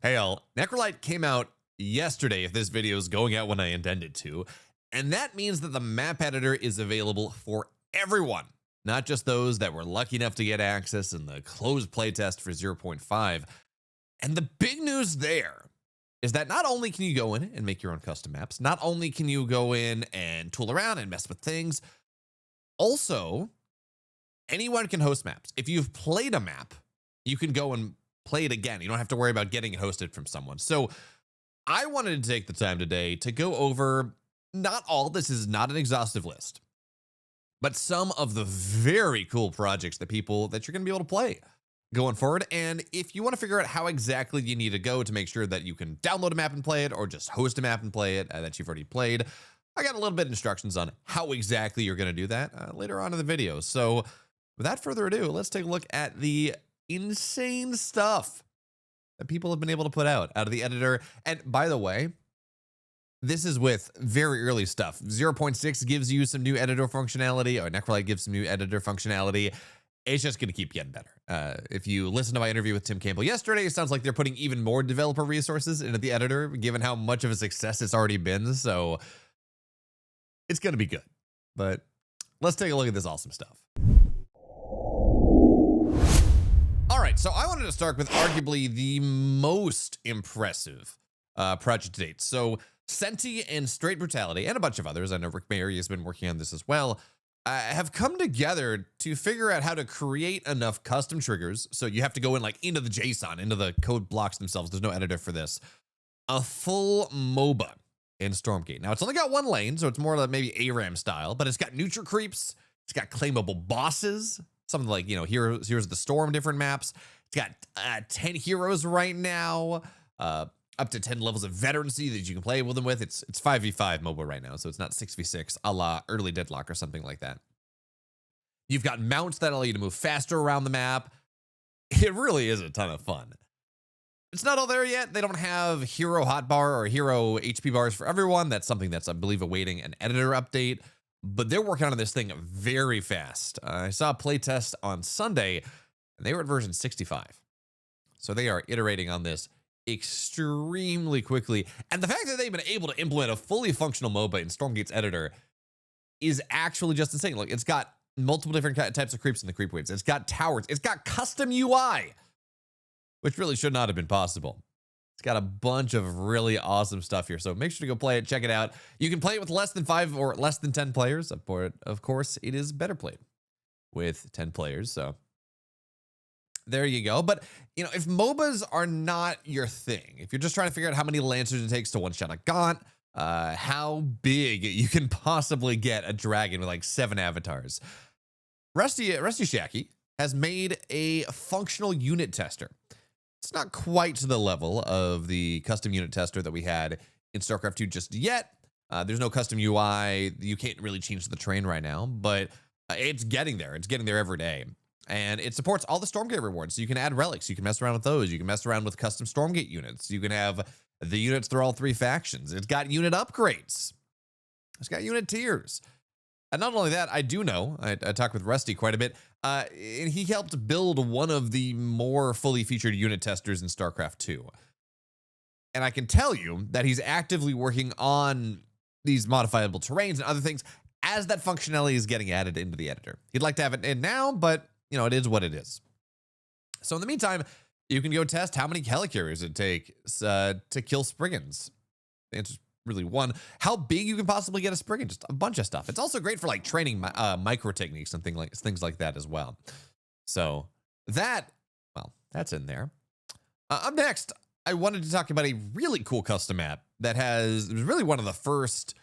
Hey all, Necrolyte came out yesterday if this video is going out when I intended to, and that means that the map editor is available for everyone, not just those that were lucky enough to get access in the closed playtest for 0.5. And the big news there is that not only can you go in and make your own custom maps, not only can you go in and tool around and mess with things, also anyone can host maps. If you've played a map, you can go and play it again. You don't have to worry about getting it hosted from someone. So I wanted to take the time today to go over not all, this is not an exhaustive list, but some of the very cool projects that you're going to be able to play going forward. And if you want to figure out how exactly you need to go to make sure that you can download a map and play it, or just host a map and play it that you've already played, I got a little bit of instructions on how exactly you're going to do that later on in the video. So without further ado, let's take a look at the insane stuff that people have been able to put out of the editor. And by the way, this is with very early stuff. 0.6 gives you some new editor functionality, or Necrolyte gives some new editor functionality. It's just going to keep getting better. If you listen to my interview with Tim Campbell yesterday, it sounds like they're putting even more developer resources into the editor, given how much of a success it's already been. So it's going to be good. But let's take a look at this awesome stuff. All right, so I wanted to start with arguably the most impressive project to date. So Senti and Straight Brutality, and a bunch of others, I know Rick Mary has been working on this as well, have come together to figure out how to create enough custom triggers. So you have to go in like into the JSON, into the code blocks themselves. There's no editor for this. A full MOBA in Stormgate. Now, it's only got one lane, so it's more like maybe ARAM style, but it's got neutral creeps. It's got claimable bosses. Something like, here's the Storm, different maps. It's got 10 heroes right now, up to 10 levels of veterancy that you can play with them with. It's 5v5 MOBA right now, so it's not 6v6 a la Early Deadlock or something like that. You've got mounts that allow you to move faster around the map. It really is a ton of fun. It's not all there yet. They don't have hero hotbar or hero HP bars for everyone. That's something that's, I believe, awaiting an editor update. But they're working on this thing very fast. I saw a playtest on Sunday, and they were at version 65. So they are iterating on this extremely quickly. And the fact that they've been able to implement a fully functional MOBA in Stormgate's editor is actually just insane. Look, it's got multiple different types of creeps in the creep waves. It's got towers. It's got custom UI, which really should not have been possible. It's got a bunch of really awesome stuff here. So make sure to go play it. Check it out. You can play it with less than 5 or less than 10 players. Of course, it is better played with 10 players. So there you go. But, if MOBAs are not your thing, if you're just trying to figure out how many Lancers it takes to one-shot a Gaunt, how big you can possibly get a dragon with like 7 avatars, Rusty Shacky has made a functional unit tester. It's not quite to the level of the custom unit tester that we had in StarCraft 2 just yet. There's no custom UI. You can't really change the terrain right now, but it's getting there. It's getting there every day. And it supports all the Stormgate rewards. So you can add relics. You can mess around with those. You can mess around with custom Stormgate units. You can have the units through all 3 factions. It's got unit upgrades. It's got unit tiers. And not only that, I do know, I talked with Rusty quite a bit, and he helped build one of the more fully featured unit testers in StarCraft 2. And I can tell you that he's actively working on these modifiable terrains and other things as that functionality is getting added into the editor. He'd like to have it in now, but, it is what it is. So in the meantime, you can go test how many helicarriers it takes to kill Spriggans. The answer's really 1. How big you can possibly get a Spriggan, just a bunch of stuff. It's also great for like training micro techniques and things like that as well. So that's in there. Up next, I wanted to talk about a really cool custom map that was really one of the first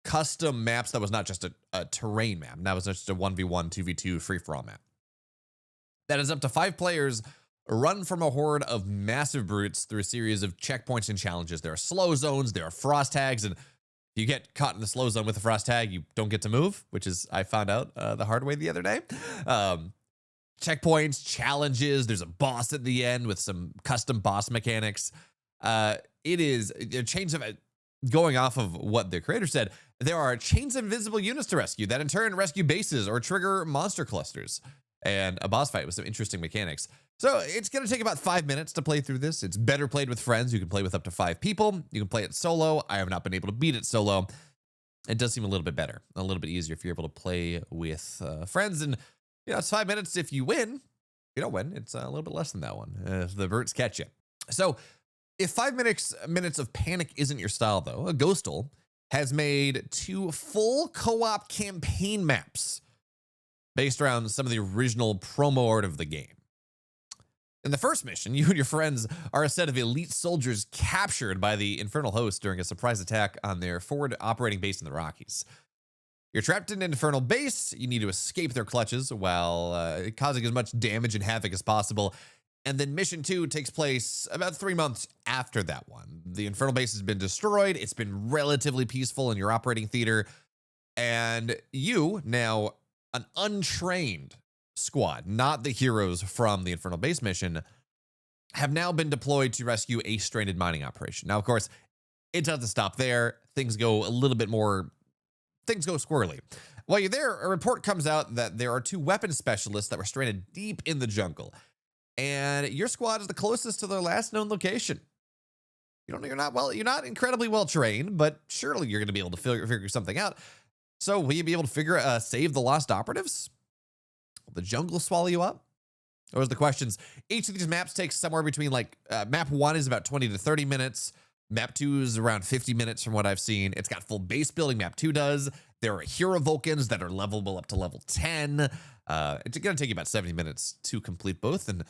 custom maps that was not just a terrain map. That was just a 1v1, 2v2 free-for-all map. That is up to 5 players run from a horde of massive brutes through a series of checkpoints and challenges. There are slow zones, there are frost tags, and if you get caught in the slow zone with a frost tag, you don't get to move, which is, I found out the hard way the other day. Checkpoints, challenges, there's a boss at the end with some custom boss mechanics. It is a chains of going off of what the creator said. There are chains of invisible units to rescue that in turn rescue bases or trigger monster clusters. And a boss fight with some interesting mechanics. So it's going to take about 5 minutes to play through this. It's better played with friends. You can play with up to 5 people. You can play it solo. I have not been able to beat it solo. It does seem a little bit better, a little bit easier if you're able to play with friends. And, it's 5 minutes. If you win, you don't win. It's a little bit less than that one if the birds catch you. So if 5 minutes of panic isn't your style, though, Ghostal has made 2 full co-op campaign maps based around some of the original promo art of the game. In the first mission, you and your friends are a set of elite soldiers captured by the Infernal Host during a surprise attack on their forward operating base in the Rockies. You're trapped in an Infernal base. You need to escape their clutches while causing as much damage and havoc as possible. And then mission 2 takes place about 3 months after that one. The Infernal base has been destroyed. It's been relatively peaceful in your operating theater. And you, now an untrained squad, not the heroes from the Infernal base mission, have now been deployed to rescue a stranded mining operation. Now, of course, it doesn't stop there. Things go squirrely. While you're there, a report comes out that there are 2 weapons specialists that were stranded deep in the jungle. And your squad is the closest to their last known location. You're not incredibly well trained, but surely you're going to be able to figure something out. So will you be able to save the lost operatives? Will the jungle swallow you up? Those are the questions. Each of these maps takes somewhere between map 1 is about 20 to 30 minutes. Map 2 is around 50 minutes from what I've seen. It's got full base building. Map 2 does. There are hero Vulcans that are levelable up to level 10. It's going to take you about 70 minutes to complete both. And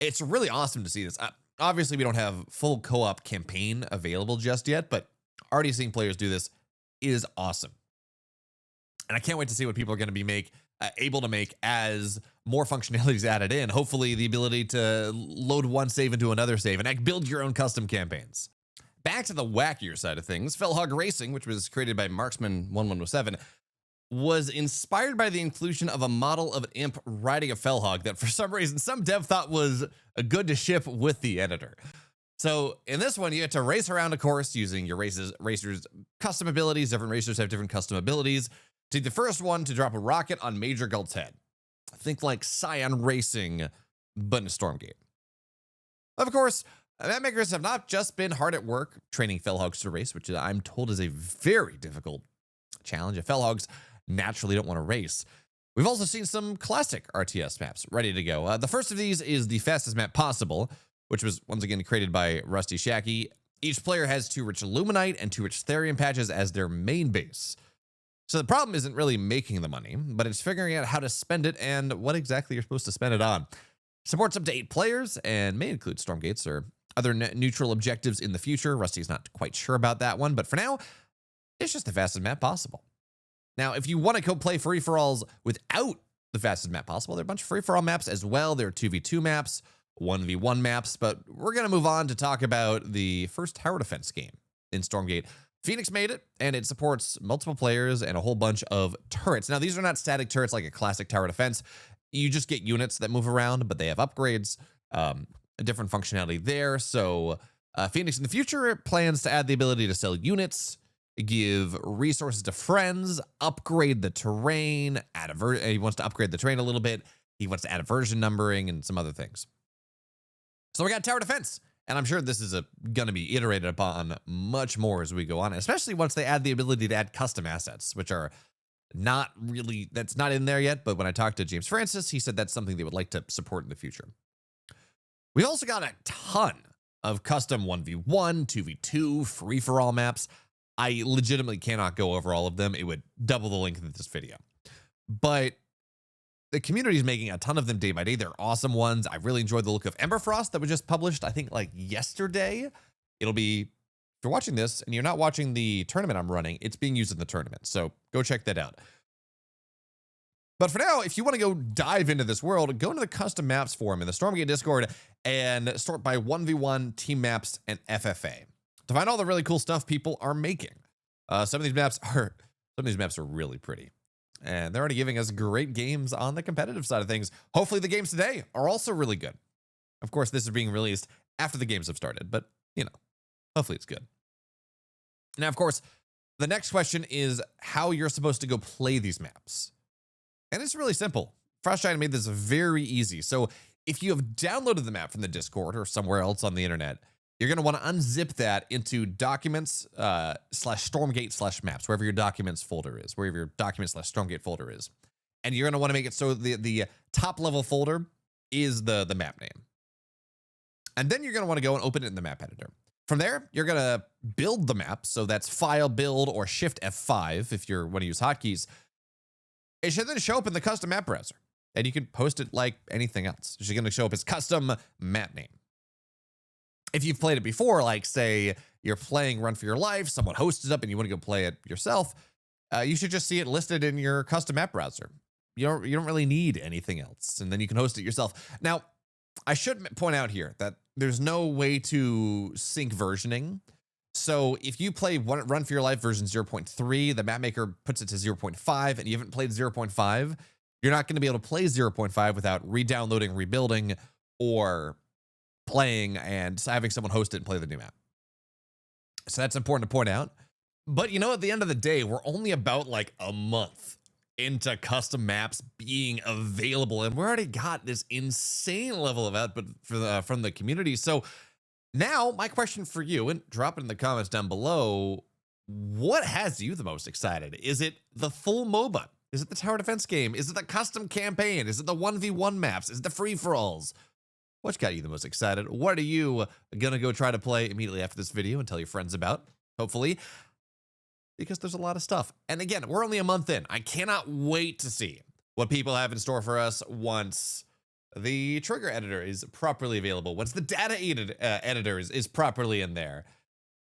it's really awesome to see this. Obviously, we don't have full co-op campaign available just yet, but already seeing players do this is awesome. And I can't wait to see what people are going to be able to make as more functionality is added in. Hopefully, the ability to load one save into another save and build your own custom campaigns. Back to the wackier side of things, Fellhog Racing, which was created by Marksman1107, was inspired by the inclusion of a model of an imp riding a Fellhog that for some reason some dev thought was good to ship with the editor. So in this one, you get to race around a course using your racers' custom abilities. Different racers have different custom abilities. Take the first one to drop a rocket on Major Gult's head. Think like Scion Racing, but in Stormgate. Of course, map makers have not just been hard at work training Fellhogs to race, which I'm told is a very difficult challenge. Fellhogs naturally don't want to race. We've also seen some classic RTS maps ready to go. The first of these is the fastest map possible, which was once again created by Rusty Shacky. Each player has 2 rich Illuminite and 2 rich Therium patches as their main base. So the problem isn't really making the money, but it's figuring out how to spend it and what exactly you're supposed to spend it on. Supports up to 8 players and may include Stormgates or other neutral objectives in the future. Rusty's not quite sure about that one, but for now, it's just the fastest map possible. Now, if you want to go play free-for-alls without the fastest map possible, there are a bunch of free-for-all maps as well. There are 2v2 maps, 1v1 maps, but we're going to move on to talk about the first tower defense game in Stormgate. Phoenix made it, and it supports multiple players and a whole bunch of turrets. Now, these are not static turrets like a classic tower defense. You just get units that move around, but they have upgrades, a different functionality there. So Phoenix in the future plans to add the ability to sell units, give resources to friends, upgrade the terrain, he wants to upgrade the terrain a little bit. He wants to add a version numbering and some other things. So we got tower defense. And I'm sure this is going to be iterated upon much more as we go on, especially once they add the ability to add custom assets, which are that's not in there yet. But when I talked to James Francis, he said that's something they would like to support in the future. We've also got a ton of custom 1v1, 2v2, free-for-all maps. I legitimately cannot go over all of them. It would double the length of this video. But the community is making a ton of them day by day. They're awesome ones. I really enjoyed the look of Emberfrost that was just published, I think, yesterday. It'll be, if you're watching this and you're not watching the tournament I'm running, it's being used in the tournament. So go check that out. But for now, if you want to go dive into this world, go into the custom maps forum in the Stormgate Discord and sort by 1v1, team maps, and FFA to find all the really cool stuff people are making. Some of these maps are really pretty. And they're already giving us great games on the competitive side of things. Hopefully the games today are also really good. Of course, this is being released after the games have started, but, hopefully it's good. Now, of course, the next question is how you're supposed to go play these maps. And it's really simple. Frostshine made this very easy. So if you have downloaded the map from the Discord or somewhere else on the internet, you're going to want to unzip that into documents /Stormgate/maps, wherever your documents folder is, wherever your documents/Stormgate folder is. And you're going to want to make it so the top level folder is the map name. And then you're going to want to go and open it in the map editor. From there, you're going to build the map. So that's File, Build, or Shift F5 if you want to use hotkeys. It should then show up in the custom map browser. And you can post it like anything else. It's going to show up as custom map name. If you've played it before, like say you're playing Run for Your Life, someone hosts it up and you want to go play it yourself, you should just see it listed in your custom map browser. You don't really need anything else, and then you can host it yourself. Now, I should point out here that there's no way to sync versioning. So if you play Run for Your Life version 0.3, the map maker puts it to 0.5, and you haven't played 0.5, you're not going to be able to play 0.5 without re-downloading, rebuilding, or playing and having someone host it and play the new map. So that's important to point out. But you know, at the end of the day, we're only about like a month into custom maps being available, and we already got this insane level of output from the community. So now my question for you, and drop it in the comments down below, what has you the most excited? Is it the full MOBA? Is it the tower defense game? Is it the custom campaign? Is it the 1v1 maps? Is it the free-for-alls? What's got you the most excited? What are you gonna go try to play immediately after this video and tell your friends about, hopefully? Because there's a lot of stuff. And again, we're only a month in. I cannot wait to see what people have in store for us once the trigger editor is properly available, once the data editor is properly in there.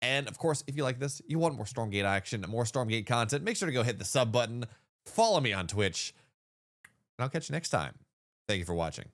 And of course, if you like this, you want more Stormgate action, more Stormgate content, make sure to go hit the sub button, follow me on Twitch, and I'll catch you next time. Thank you for watching.